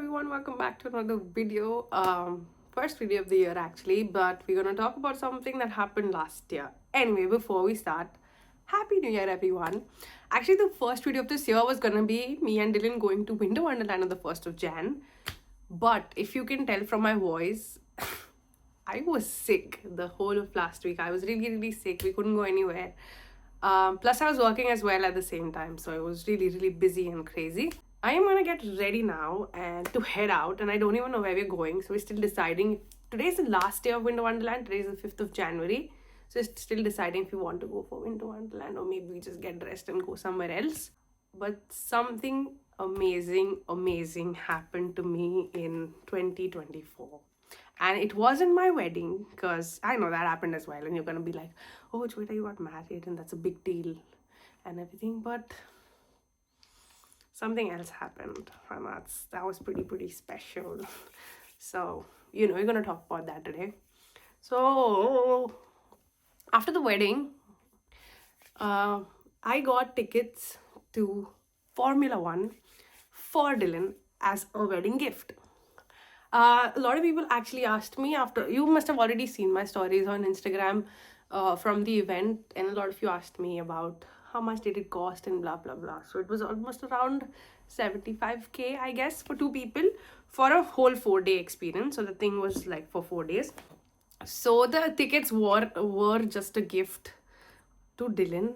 everyone, welcome back to another video. First video of the year actually, but we're gonna talk about something that happened last year. Anyway, before we start, Happy New Year everyone. Actually, the first video of this year was gonna be me and Dylan going to Winter Wonderland on the 1st of Jan. But if you can tell from my voice, I was sick the whole of last week. I was really sick. We couldn't go anywhere. Plus I was working as well at the same time, so it was really busy and crazy. I am gonna get ready now and to head out, and I don't even know where we're going, so we're still deciding. Today's the last day of Winter Wonderland. Today's the 5th of January, so we're still deciding if we want to go for Winter Wonderland or maybe we just get dressed and go somewhere else. But something amazing happened to me in 2024. And it wasn't my wedding, because I know that happened as well, and you're gonna be like, oh Joita, you got married and that's a big deal and everything, but something else happened, and that was pretty special. So we're gonna talk about that today. So after the wedding, I got tickets to Formula One for Dylan as a wedding gift. A lot of people actually asked me after. You must have already seen my stories on Instagram from the event, and a lot of you asked me about how much did it cost and blah blah. So it was almost around 75k, I guess, for two people for a whole 4-day experience. So the thing was like for 4 days. So the tickets were just a gift to Dylan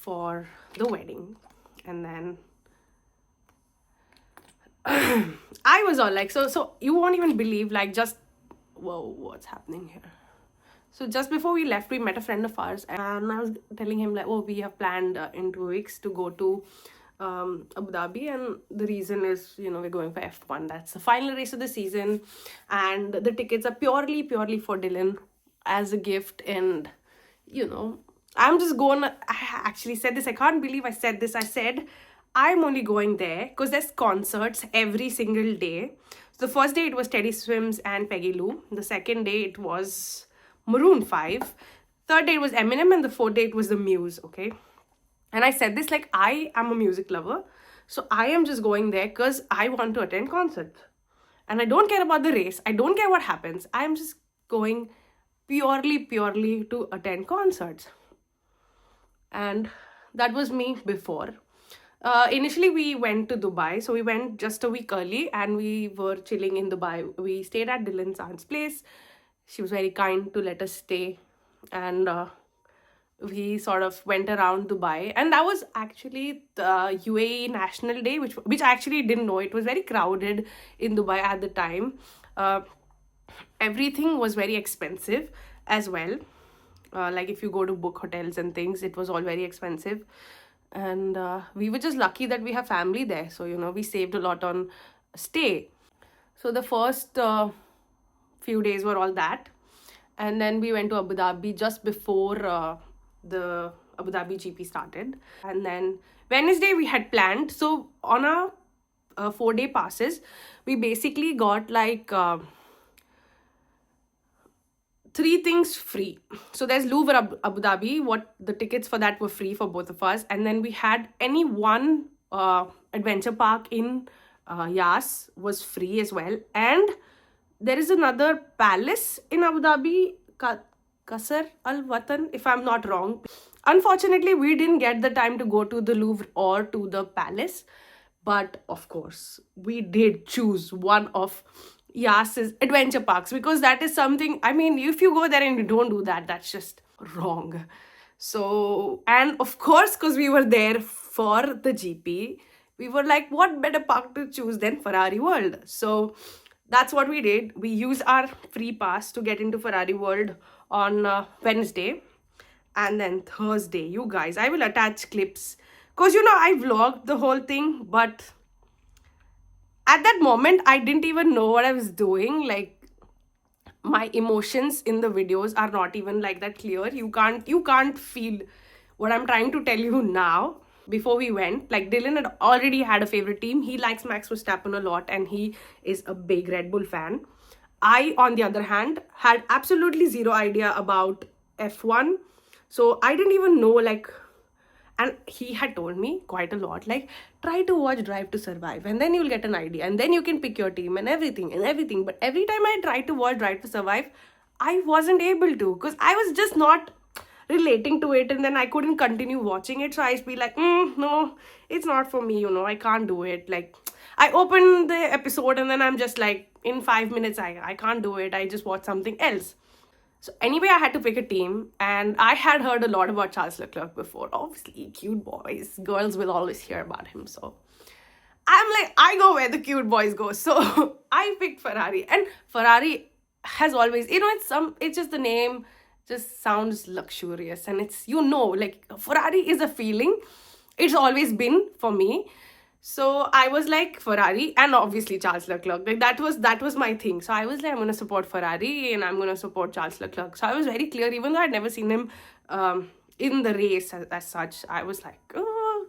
for the wedding. And then I was all like, so you won't even believe, like, just whoa, what's happening here. So just before we left, we met a friend of ours, and I was telling him like, oh, we have planned in 2 weeks to go to Abu Dhabi, and the reason is, we're going for F1. That's the final race of the season, and the tickets are purely for Dylan as a gift. And I'm just going. I actually said this. I can't believe I said this. I said I'm only going there because there's concerts every single day. So the first day it was Teddy Swims and Peggy Lou. The second day it was Maroon 5. Third day it was Eminem, and the fourth day it was The Muse, okay? And I said this, like, I am a music lover, so I am just going there because I want to attend concerts. And I don't care about the race. I don't care what happens. I'm just going purely to attend concerts. And that was me before. Initially, we went to Dubai. So we went just a week early and we were chilling in Dubai. We stayed at Dylan's aunt's place. She was very kind to let us stay. And we sort of went around Dubai. And that was actually the UAE National Day, which I actually didn't know. It was very crowded in Dubai at the time. Everything was very expensive as well. Like if you go to book hotels and things, it was all very expensive. And we were just lucky that we have family there. So, we saved a lot on stay. So the first few days were all that. And then we went to Abu Dhabi just before the Abu Dhabi GP started. And then Wednesday we had planned. So on our 4-day passes, we basically got like 3 things free. So there's Louvre Abu Dhabi. What the tickets for that were free for both of us. And then we had any one adventure park in Yas was free as well. And there is another palace in Abu Dhabi, Qasr Al Watan, if I'm not wrong. Unfortunately, we didn't get the time to go to the Louvre or to the palace. But of course, we did choose one of Yas's adventure parks, because that is something, I mean, if you go there and you don't do that, that's just wrong. So, and of course, because we were there for the GP, we were like, what better park to choose than Ferrari World? So that's what we did. We used our free pass to get into Ferrari World on Wednesday. And then Thursday, you guys, I will attach clips, because I vlogged the whole thing, but at that moment, I didn't even know what I was doing. Like, my emotions in the videos are not even like that clear. You can't feel what I'm trying to tell you now. Before we went, like, Dylan had already had a favorite team. He likes Max Verstappen a lot, and he is a big Red Bull fan. I, on the other hand, had absolutely zero idea about F1. So I didn't even know, like, And he had told me quite a lot, like, try to watch Drive to Survive, and then you'll get an idea, and then you can pick your team and everything and everything. But every time I tried to watch Drive to Survive, I wasn't able to, because I was just not relating to it, and then I couldn't continue watching it. So I'd be like, no, it's not for me, I can't do it. Like, I open the episode and then I'm just like, in 5 minutes, I can't do it. I just watch something else. So anyway, I had to pick a team, and I had heard a lot about Charles Leclerc before. Obviously, cute boys. Girls will always hear about him. So I'm like, I go where the cute boys go. So I picked Ferrari. And Ferrari has always, it's just the name just sounds luxurious. And it's, like, Ferrari is a feeling. It's always been for me. So I was like, Ferrari, and obviously Charles Leclerc. Like, that was my thing. So I was like, I'm going to support Ferrari and I'm going to support Charles Leclerc. So I was very clear, even though I'd never seen him in the race as such. I was like, oh.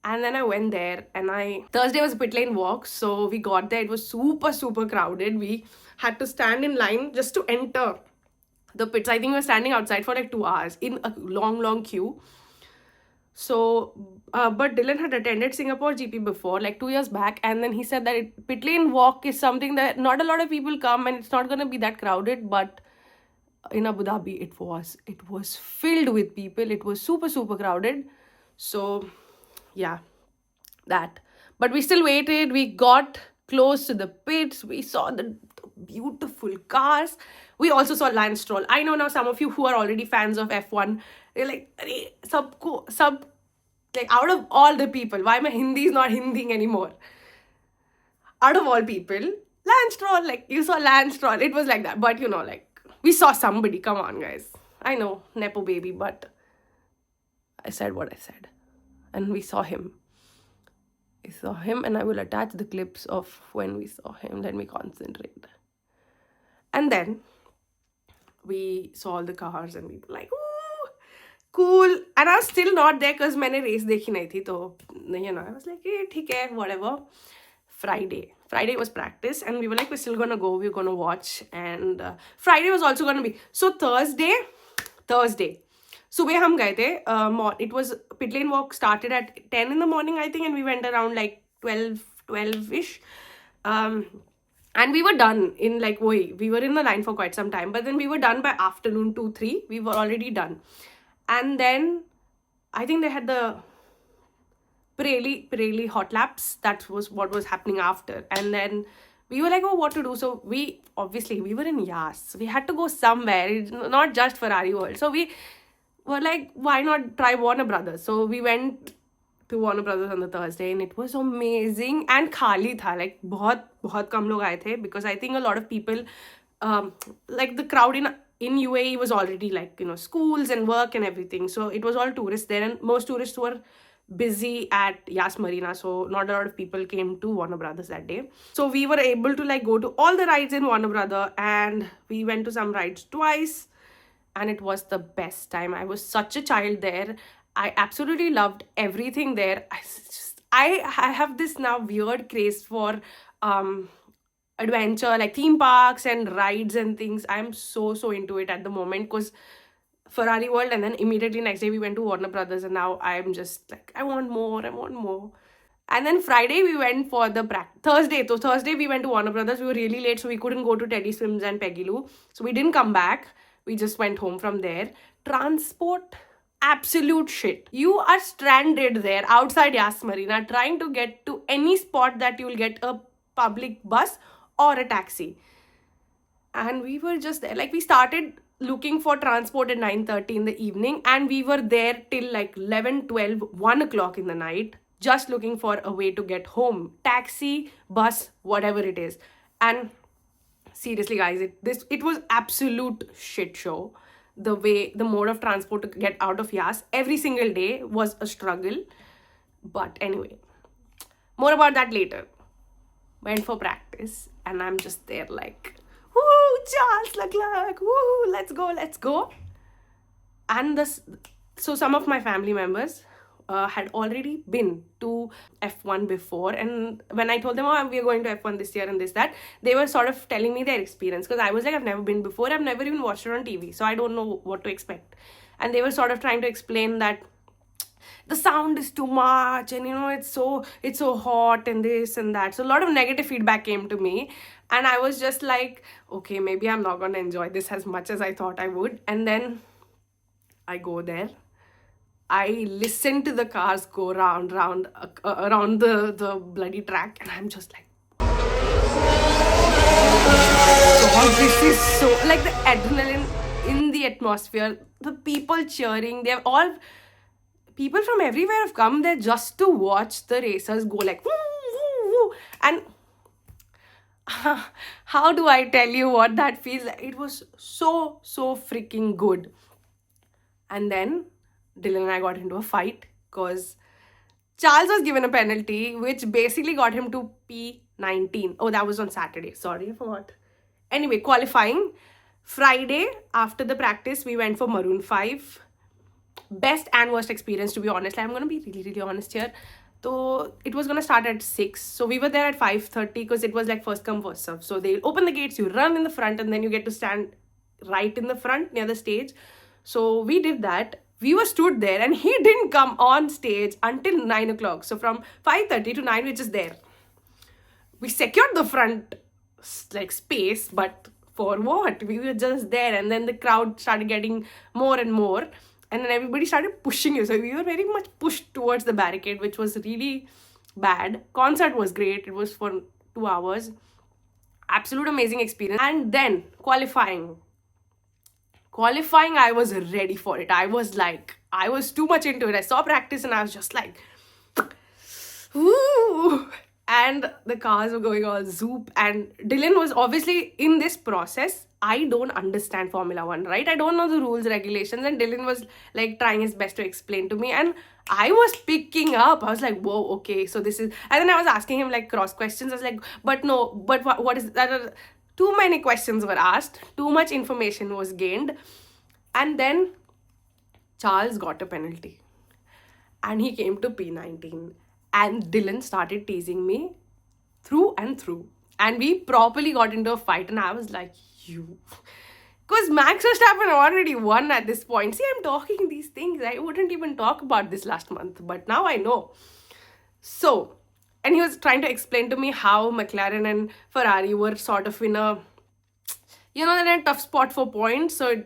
And then I went there, and Thursday was a pit lane walk. So we got there. It was super, super crowded. We had to stand in line just to enter the pits. I think we were standing outside for like 2 hours in a long, long queue. So, but Dylan had attended Singapore GP before, like 2 years back, and then he said that pit lane walk is something that not a lot of people come, and it's not going to be that crowded. But in Abu Dhabi, it was filled with people. It was super, super crowded. So, yeah, that. But we still waited. We got close to the pits. We saw the beautiful cars. We also saw Lance Stroll. I know now some of you who are already fans of F1, they're like, like, out of all the people, why my Hindi is not Hindiing anymore? Out of all people, Lance Stroll, like, you saw Lance Stroll. It was like that. But, like, we saw somebody. Come on, guys. I know, Nepo baby, but I said what I said. And we saw him. We saw him, and I will attach the clips of when we saw him. Let me concentrate. And then we saw all the cars, and we were like, ooh, cool. And I was still not there because मैंने race देखी नहीं थी, तो I was like, hey, ठीक है, whatever. Friday was practice, and we were like, we're still gonna go, we're gonna watch. And Friday was also gonna be, so Thursday सुबह हम गए थे. It was pit lane walk started at 10 in the morning, I think, and we went around like 12-ish. And we were done in like, we were in the line for quite some time, but then we were done by afternoon 2-3. We were already done. And then I think they had the Pirelli hot laps. That was what was happening after. And then we were like, oh, what to do? So we were in Yas. We had to go somewhere, not just Ferrari World. So we were like, why not try Warner Brothers? So we went to Warner Brothers on the Thursday, and it was amazing. And khali tha, like बहुत कम लोग आए थे, because I think a lot of people, like the crowd in UAE was already like, schools and work and everything. So it was all tourists there, and most tourists were busy at Yas Marina. So not a lot of people came to Warner Brothers that day. So we were able to like go to all the rides in Warner Brother, and we went to some rides twice. And it was the best time. I was such a child there. I absolutely loved everything there. I have this now weird craze for adventure, like theme parks and rides and things. I'm so into it at the moment, because Ferrari World, and then immediately next day we went to Warner Brothers, and now I'm just like, I want more. And then Friday we went for the Thursday. So Thursday we went to Warner Brothers. We were really late, so we couldn't go to Teddy Swims and Peggy Lou. So we didn't come back. We just went home from there. Transport, absolute shit. You are stranded there outside Yas Marina trying to get to any spot that you will get a public bus or a taxi. And we were just there. Like, we started looking for transport at 9:30 in the evening, and we were there till like 11, 12, 1 o'clock in the night, just looking for a way to get home. Taxi, bus, whatever it is. And seriously, guys, it was absolute shit show. The mode of transport to get out of Yas every single day was a struggle. But anyway, more about that later. Went for practice, and I'm just there like, woo, Charles Leclerc, woo, let's go. And so some of my family members had already been to F1 before, and when I told them, oh, we're going to F1 this year and this, that, they were sort of telling me their experience, because I was like, I've never been before, I've never even watched it on TV, so I don't know what to expect. And they were sort of trying to explain that the sound is too much, and it's so hot and this and that. So a lot of negative feedback came to me, and I was just like, okay, maybe I'm not gonna enjoy this as much as I thought I would. And then I go there, I listen to the cars go around the bloody track, and I'm just like, God, this is so, like, the adrenaline in the atmosphere, the people cheering, they're all people from everywhere have come there just to watch the racers go like woo, woo, woo. And how do I tell you what that feels like? It was so freaking good. And then Dylan and I got into a fight because Charles was given a penalty, which basically got him to P19. Oh, that was on Saturday. Sorry, I forgot. Anyway, qualifying. Friday, after the practice, we went for Maroon 5. Best and worst experience, to be honest. Like, I'm going to be really honest here. So, it was going to start at 6. So, we were there at 5:30 because it was like first come, first serve. So, they open the gates, you run in the front, and then you get to stand right in the front near the stage. So, we did that. We were stood there, and he didn't come on stage until 9 o'clock. So, from 5:30 to 9, we're just there. We secured the front like space, but for what? We were just there, and then the crowd started getting more and more, and then everybody started pushing you. So we were very much pushed towards the barricade, which was really bad. Concert was great. It was for 2 hours. Absolute amazing experience. And then qualifying, I was ready for it. I was too much into it. I saw practice and I was just like, ooh. And the cars were going all zoop, and Dylan was obviously in this process. I don't understand Formula 1, right? I don't know the rules, regulations, and Dylan was like trying his best to explain to me, and I was picking up. I was like, whoa, okay, so this is, and then I was asking him like cross questions. I was like, but no, but what is that? Too many questions were asked, too much information was gained, and then Charles got a penalty, and he came to P19. And Dylan started teasing me through and through. And we properly got into a fight. And I was like, you. Because Max Verstappen already won at this point. See, I'm talking these things. I wouldn't even talk about this last month. But now I know. So, and he was trying to explain to me how McLaren and Ferrari were sort of in a, they're in a tough spot for points. So,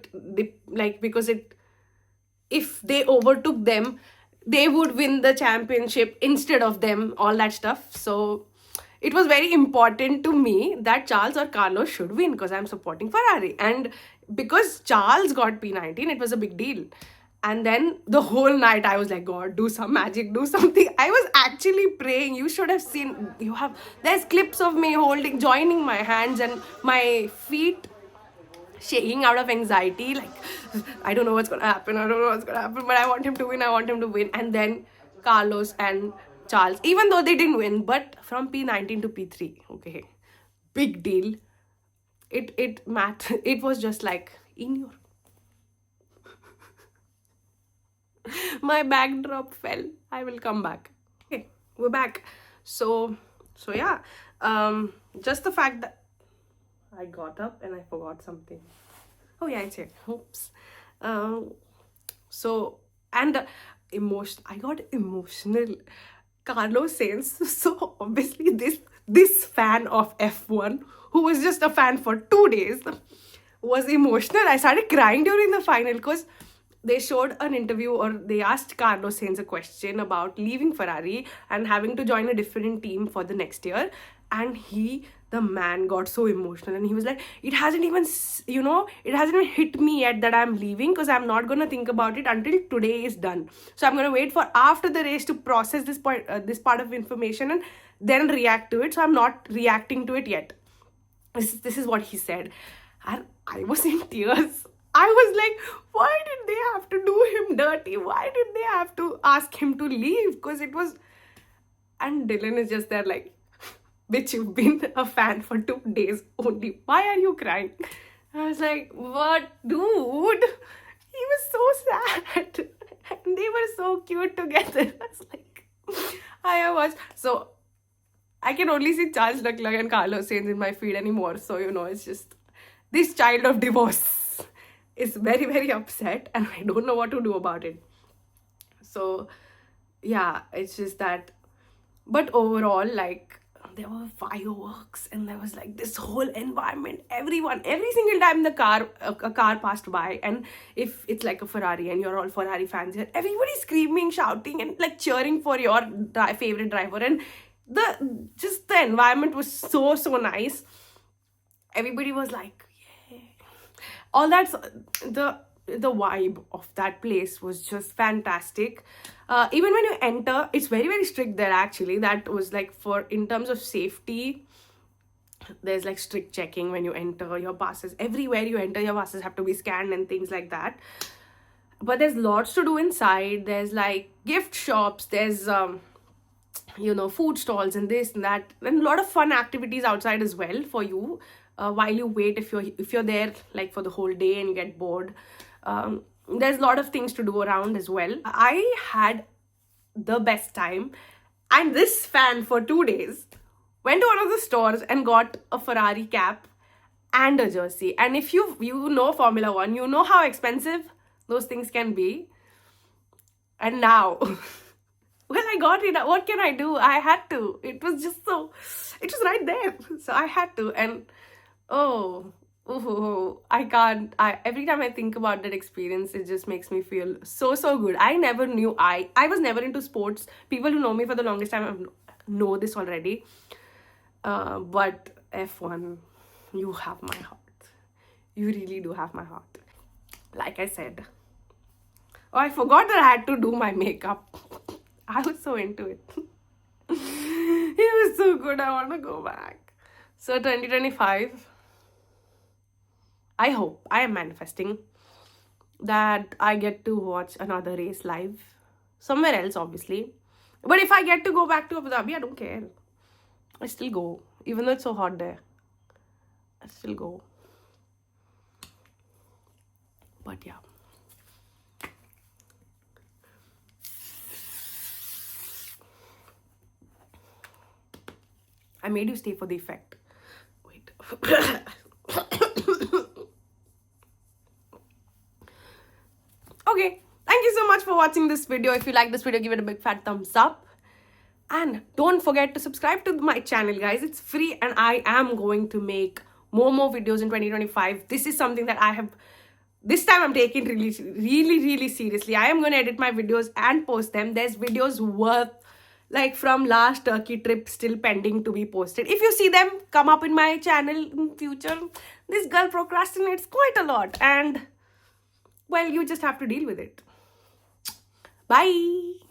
if they overtook them, they would win the championship instead of them, all that stuff. So it was very important to me that Charles or Carlos should win because I'm supporting Ferrari. And because Charles got P19, it was a big deal. And then the whole night I was like, God, do some magic, do something. I was actually praying. You should have seen, there's clips of me joining my hands and my feet shaking out of anxiety, like, I don't know what's gonna happen, but I want him to win. And then Carlos and Charles, even though they didn't win, but from P19 to P3, okay, big deal. It was just like, in your my backdrop fell. I will come back. Okay, we're back. So yeah, just the fact that I got up and I forgot something. Oh yeah, it's here. Oops. And I got emotional. Carlos Sainz, so obviously this fan of F1, who was just a fan for 2 days, was emotional. I started crying during the final because they showed an interview, or they asked Carlos Sainz a question about leaving Ferrari and having to join a different team for the next year. And the man got so emotional, and he was like, it hasn't even hit me yet that I'm leaving, because I'm not going to think about it until today is done. So I'm going to wait for after the race to process this part of information and then react to it. So I'm not reacting to it yet. This is what he said. And I was in tears. I was like, why did they have to do him dirty? Why did they have to ask him to leave? Because it was... And Dylan is just there like, bitch, you've been a fan for 2 days only. Why are you crying? I was like, what, dude? He was so sad. And they were so cute together. I was like, So, I can only see Charles Leclerc and Carlos Sainz in my feed anymore. So, it's just... This child of divorce is very, very upset, and I don't know what to do about it. So, yeah, it's just that. But overall, like, there were fireworks and there was like this whole environment. Everyone, every single time a car passed by, and if it's like a Ferrari and you're all Ferrari fans here, everybody's screaming, shouting, and like cheering for your favorite driver. And the environment was so nice. Everybody was like, yeah, all that. The vibe of that place was just fantastic. Even when you enter, it's very strict there actually. That was like, for in terms of safety, there's like strict checking when you enter. Your passes, everywhere you enter, your passes have to be scanned and things like that. But there's lots to do inside. There's like gift shops, there's food stalls and this and that, and a lot of fun activities outside as well for you while you wait, if you're there like for the whole day and you get bored. There's a lot of things to do around as well. I had the best time, and this fan for 2 days went to one of the stores and got a Ferrari cap and a jersey. And if you know Formula One, you know how expensive those things can be. And now well, I got it. What can I do? I had to. It was right there. So I had to. And I can't. Every time I think about that experience, it just makes me feel so good. I never knew. I was never into sports. People who know me for the longest time know this already. But F1, you have my heart. You really do have my heart. Like I said. Oh, I forgot that I had to do my makeup. I was so into it. It was so good. I want to go back. So 2025, I hope, I am manifesting that I get to watch another race live. Somewhere else, obviously. But if I get to go back to Abu Dhabi, I don't care. I still go. Even though it's so hot there. I still go. But yeah. I made you stay for the effect. Wait. Okay. Thank you so much for watching this video. If you like this video, give it a big fat thumbs up. And don't forget to subscribe to my channel, guys. It's free, and I am going to make more videos in 2025. This is something that this time I'm taking really seriously. I am going to edit my videos and post them. There's videos worth, like, from last Turkey trip still pending to be posted. If you see them come up in my channel in future, this girl procrastinates quite a lot. And, well, you just have to deal with it. Bye.